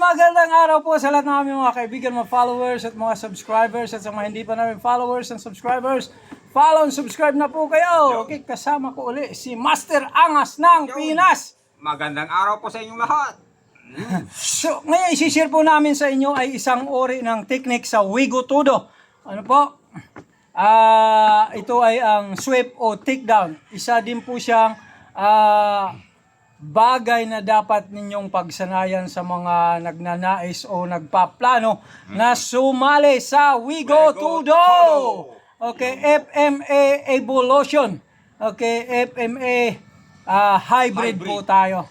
magandang araw po sa lahat ng aming mga kaibigan, mga followers at mga subscribers at sa mga hindi pa namin followers and subscribers. Follow and subscribe na po kayo. Okay, kasama ko uli si Master Angas ng Pinas. Magandang araw po sa inyong lahat. So, ngayon isi-share po namin sa inyo ay isang uri ng technique sa Wigo Todo. Ano po? Ito ay ang sweep o takedown. Isa din po siyang bagay na dapat ninyong pagsanayan sa mga nagnanais o nagpaplano na sumali sa Wigo Todo. Okay, FMA Evolution. Okay, FMA hybrid po tayo.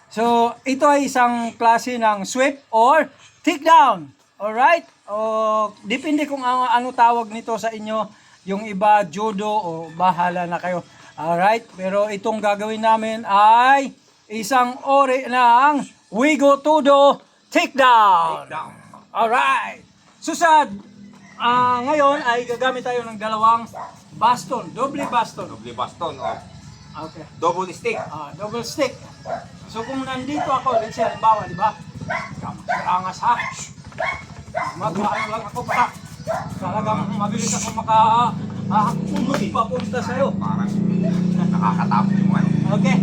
So, ito ay isang klase ng sweep or takedown. Alright? Depende kung ano tawag nito sa inyo. Yung iba, judo o bahala na kayo. Alright? Pero itong gagawin namin ay isang ori ng Wigo Todo takedown. Alright. So ngayon ay gagamit tayo ng dalawang baston. Doble baston. Doble baston o Okay. double stick. Double stick. So kung nandito ako, let's say, halimbawa, di ba? Angas ha. Mag-ano lang ako para talagang mabilis ako papunta sa'yo. Parang nakakatapos yung ano. Okay.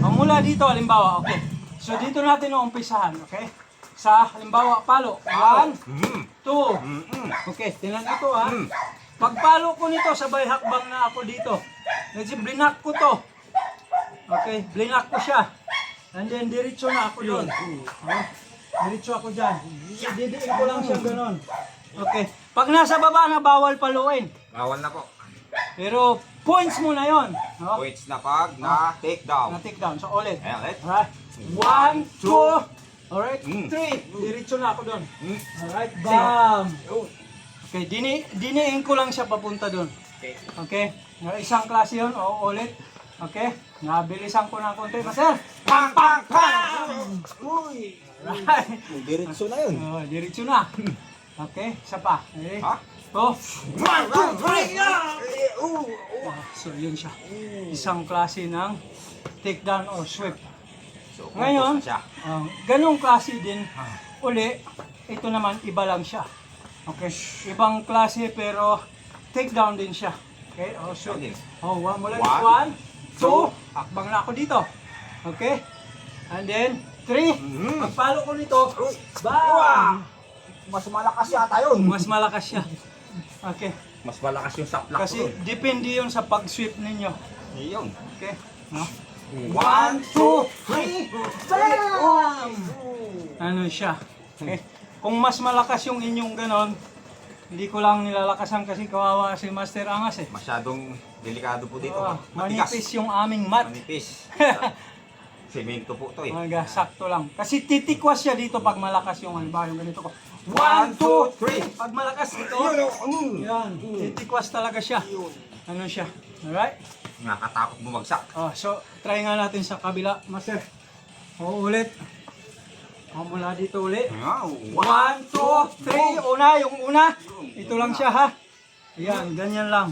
Mula dito, halimbawa, okay. So dito natin uumpisahan, okay? Sa halimbawa, palo. 1, 2. Okay, tingnan ito ha. Pagpalo ko nito, sabay hakbang na ako dito. Kasi blinak ko to. Okay, blinak ko siya. And then diretso na ako doon. Diretso ako dyan. Didiin ko lang siya gano'n. Okay. Pag nasa baba na, bawal paluin. Bawal na po. Pero points mo na yon. Points na pag na-take down. Na-take down. So ulit. Ayan, ulit. Alright. 1, 2. Alright. 3. Diretso na ako doon. Alright. Bam. Okay. Diniin ko lang siya papunta doon. Okay. Isang klase yun. O ulit. Okay. Nabilisan ko ng konti. Master. Pang! Pang! Pang! Uy. Alright. Diretso na yun. Diretso na. Okay. Isa pa. Okay. Ha? 1, 2, 3. So yun siya. Isang klase ng takedown or sweep. So, Ngayon, siya. ganong klase din uli. Ito naman iba lang siya. Okay. Ibang klase pero takedown din siya. Okay. Sweep. Mula dito. 1, 2. Hakbang na ako dito. Okay. And then 3. Pagpalo ko nito. Bam! Mas malakas yata yun. Mas malakas siya. Okay. Mas malakas yung saplak Kasi depende yun sa pag-sweep ninyo. Yun. Okay? No? 1, 2, 3. Bam! Ano siya? Okay? Kung mas malakas yung inyong ganon, hindi ko lang nilalakasan kasi kawawa si Master Angas eh. Masyadong delikado po dito. Manipis yung aming mat. Manipis. Semento po to eh. Sakto lang. Kasi titikwas siya dito pag malakas yung halimbawa yung ganito ko. 1, 2, 3. Pag malakas ito, yan. Titikwas talaga siya. Ano siya? Alright? Nakakatakot bumagsak. So, try nga natin sa kabila, Master. Ulit. Mula dito ulit. 1, 2, 3. Yung una. Ito lang siya ha. Ayan, ganyan lang.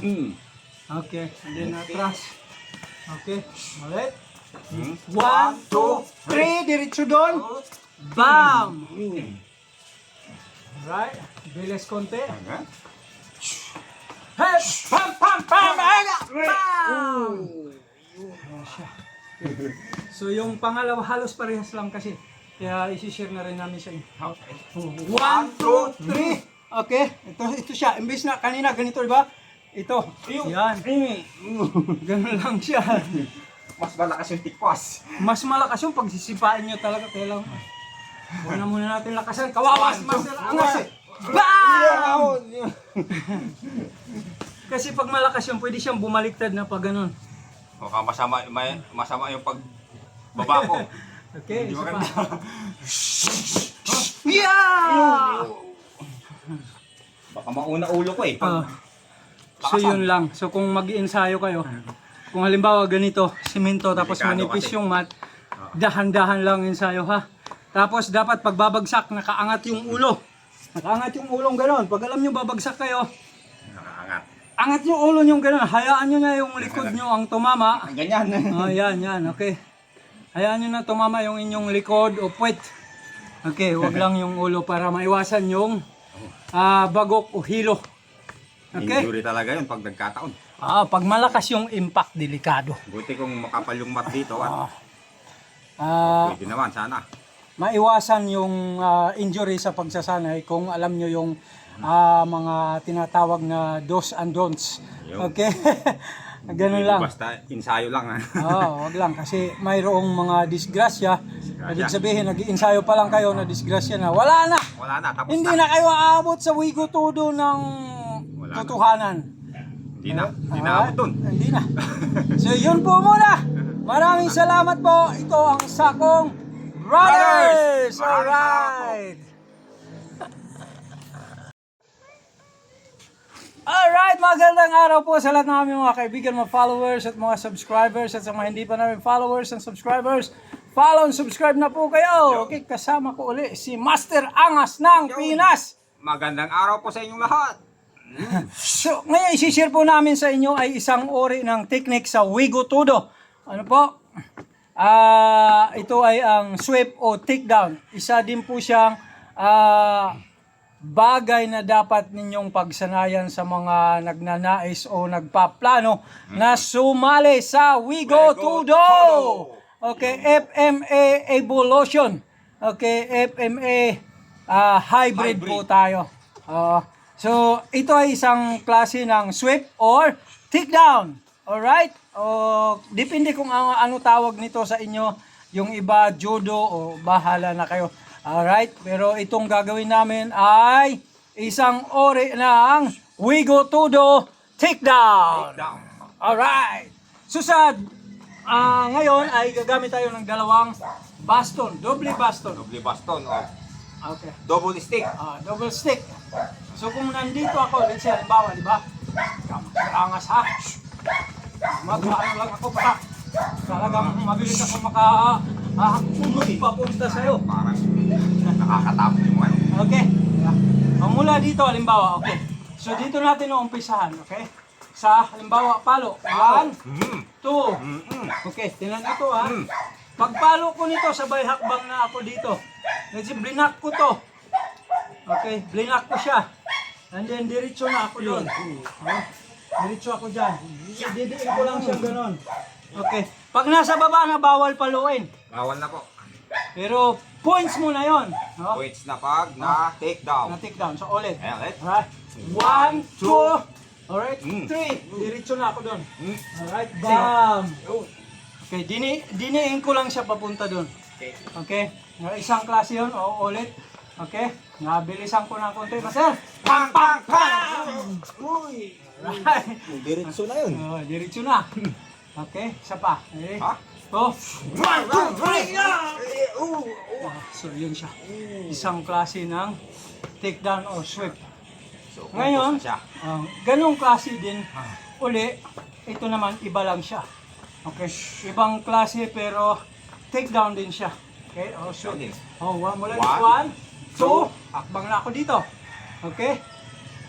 Okay. And then atras. Okay. Ulit. 1, 2, 3. Diretso doon. Bam! Alright. Bilis konti. Hey! Pam! Pam! Pam! Bam! So yung pangalawa halos parehas lang kasi. Kaya isi-share na rin namin sa inyo. 1, 2, 3. Okay. Ito siya. Imbes na kanina ganito, diba? Ito. Yan. Ganun lang siya. Mas malakas yung tikwas. Mas malakas yung pagsisipain nyo talaga. Kaya lang. Una muna natin lakasan. Kawawas! Master Angas eh! Bam! Kasi pag malakas yung pwede siyang bumaliktad na pag ganun. Baka masama yung pagbaba ko. Okay, Hindi isa pa. maganda. Yeah! Baka mauna ulo ko eh. So yun lang. So kung mag-iensayo kayo, kung halimbawa ganito, simento tapos Delikado manipis kasi. yung mat, dahan-dahan lang ensayo ha. Tapos dapat pagbabagsak, nakaangat yung ulo. Nakaangat yung ulong gano'n. Pag alam nyo babagsak kayo, Nakaangat. angat yung ulo nyo gano'n. Hayaan nyo na yung likod nyo ang tumama. Ganyan. Yan, okay. Hayaan nyo na tumama yung inyong likod o puwet. Okay, wag lang yung ulo para maiwasan yung bagok o hilo. Okay? Injury talaga yun pag nagkataon. Pag malakas yung impact, delikado. Buti kung makapal yung mat dito at pwede naman sana. Maiwasan yung injury sa pagsasanay kung alam nyo yung mga tinatawag na do's and don'ts. Yun. Okay? Ganun lang. Basta ensayo lang ha. Wag lang kasi mayroong mga disgrasya. Ibig sabihin, nag-iinsayo pa lang kayo na disgrasya na. Wala na! Wala na, tapos Hindi na kayo aabot sa wigo todo ng Wala na. totohanan. Hindi na abot dun. Hindi na. So yun po muna. Maraming salamat po. Ito ang Sakong Brothers. Maraming salamat po. Alright. Alright, magandang araw po sa lahat ng aming mga kaibigan, mga followers at mga subscribers at sa mga hindi pa namin followers and subscribers. Follow and subscribe na po kayo. Okay, kasama ko uli si Master Angas ng Pinas. Magandang araw po sa inyong lahat. So, ngayon isi-share po namin sa inyo ay isang uri ng technique sa Wigo Todo. Ano po? Ito ay ang sweep o takedown. Isa din po siyang bagay na dapat ninyong pagsanayan sa mga nagnanais o nagpaplano na sumali sa Wigo Todo. Okay, FMA Evolution. Okay, FMA hybrid po tayo. So, ito ay isang klase ng sweep or takedown. Alright? Depende kung ano tawag nito sa inyo. Yung iba, judo o bahala na kayo. Alright? Pero itong gagawin namin ay isang ori ng Wigo Todo takedown. Alright. So ngayon ay gagamit tayo ng dalawang baston. Doble baston. Doble baston o Okay. double stick. Double stick. So kung nandito ako, let's say, halimbawa, di ba? Angas ha. Mag-ano lang ako pa. Talagang mabilis ako papunta sa'yo. Parang nakakatapos yung ano. Okay. Mula dito, halimbawa, okay. So dito natin uumpisahan, okay? Sa, halimbawa, palo. 1, 2. Okay, tinan ito ha. Pagpalo ko nito, sabay hakbang na ako dito. Kasi blinak ko to. Okay, blinak ko siya. And then diretso na ako doon. Diretso ako dyan. Didiin ko lang siya gano'n. Okay. Pag nasa baba na, bawal paluin. Bawal na po. Pero points mo na yon. No? Points na pag na take down. Na-take down. So ulit. Ayan, ulit. Alright. 1, 2. Alright. 3. 3. Diretso na ako doon. Alright. Bam. Okay. Diniin ko lang siya papunta doon. Okay. Okay. Isang klase yun. O ulit. Okay. Nabilisan ko ng konti. Master. Pam, pam, pam! Uy! Alright. Diretso na yun. Diretso na. Okay. Isa pa. Okay. Ha? 1, 2, 3. So yun siya. Isang klase ng takedown or sweep. So, Ngayon, siya. ganong klase din, uli, ito naman, iba lang siya. Okay, ibang klase pero takedown din siya. Okay, sweep. Mula dito, 1, 2, hakbang na ako dito. Okay,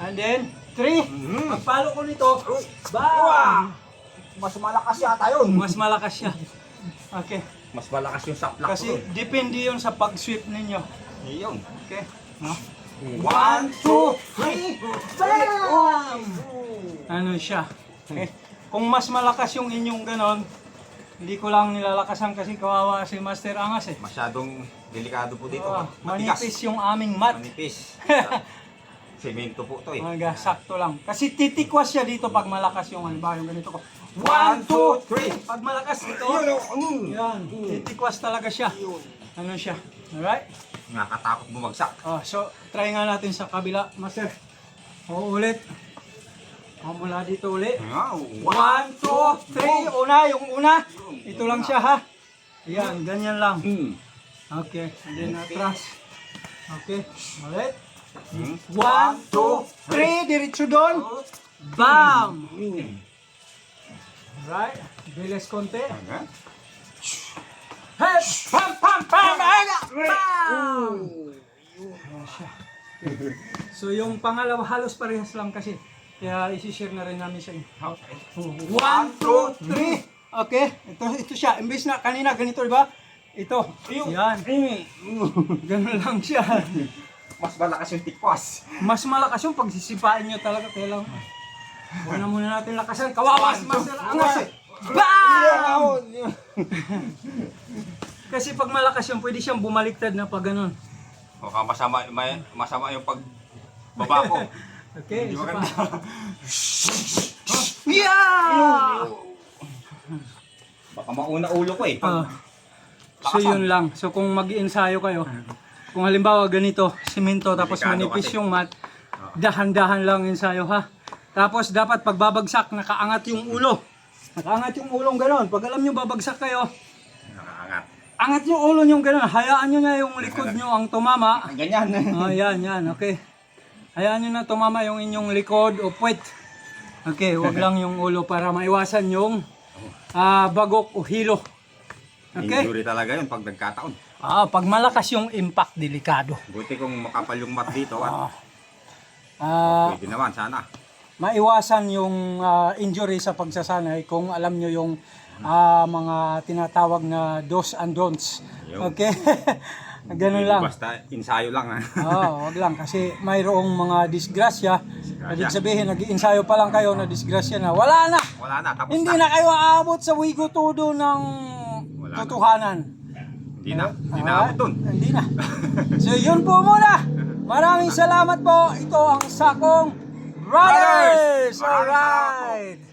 and then, 3, pagpalo ko nito, bam! Mas malakas yata yun. Mas malakas siya. Okay, Mas malakas yung saplak kasi depende yun sa pag-sweep ninyo. Yun. Okay, no? 1, 2, 3, bam! Ano siya? Okay. Kung mas malakas yung inyong ganon, hindi ko lang nilalakasan kasi kawawa si Master Angas eh. Masyadong delikado po dito. Manipis yung aming mat. Manipis. Semento po to eh. Sakto lang. Kasi titikwas siya dito pag malakas yung halimbawa yung ganito ko. 1, 2, 3. Pag malakas ito, yan. Titikwas talaga siya. Ano siya? Alright? Nakakatakot bumagsak. So, try nga natin sa kabila, Master. Ulit. Mula dito ulit. 1, 2, 3. Yung una. Ito lang siya ha. Ayan, ganyan lang. Okay, and then atras. Okay, ulit. 1, 2, 3. Diretso doon. Bam! Alright, bilis konti. Head! Pam, pam, pam! Bam! Ayan siya. So yung pangalawa halos parehas lang kasi. Kaya isi-share na rin namin sa inyo. 1, 2, 3. Okay, ito siya. Imbes na kanina ganito, di ba? ito. Yan. Ganun lang siya. Mas malakas yung tikwas. Mas malakas yung pagsisipain nyo talaga. Kaya lang, huwag na muna natin lakasan. Kawawas! Mas angas eh! BAM! Kasi pag malakas yung, pwede siyang bumaliktad na pag ganun. Baka masama yung pagbaba ko. Okay, Hindi isa pa. maganda. Yeah! Baka mauna ulo ko eh. Ah. So yun lang. So kung mag-iensayo kayo, kung halimbawa ganito, simento tapos Delikado manipis kasi. yung mat, dahan-dahan lang ensayo ha. Tapos dapat pagbabagsak, nakaangat yung ulo. Nakaangat yung ulong gano'n. Pag alam nyo babagsak kayo, Nakaangat. angat yung ulo nyo gano'n. Hayaan nyo na yung likod nyo ang tumama. Ganyan. Yan, okay. Hayaan nyo na tumama yung inyong likod o puwet. Okay, wag lang yung ulo para maiwasan yung bagok o hilo. Okay? Injury talaga yun pag nagkataon. Pag malakas yung impact, delikado. Buti kung makapal yung mat dito at Ah, pwede naman sana. maiwasan yung injury sa pagsasanay kung alam nyo yung mga tinatawag na do's and don'ts. Yun. Okay? Ganun lang. Basta ensayo lang ha. Wag lang kasi mayroong mga disgrasya. Ibig sabihin, nag-iinsayo pa lang kayo na disgrasya na. Wala na! Wala na, tapos Hindi na kayo aabot sa wigo todo ng Wala na. totohanan. Hindi na ako dun. Hindi na. So yun po muna. Maraming salamat po. Ito ang Sakong Brothers. Maraming salamat po. Alright.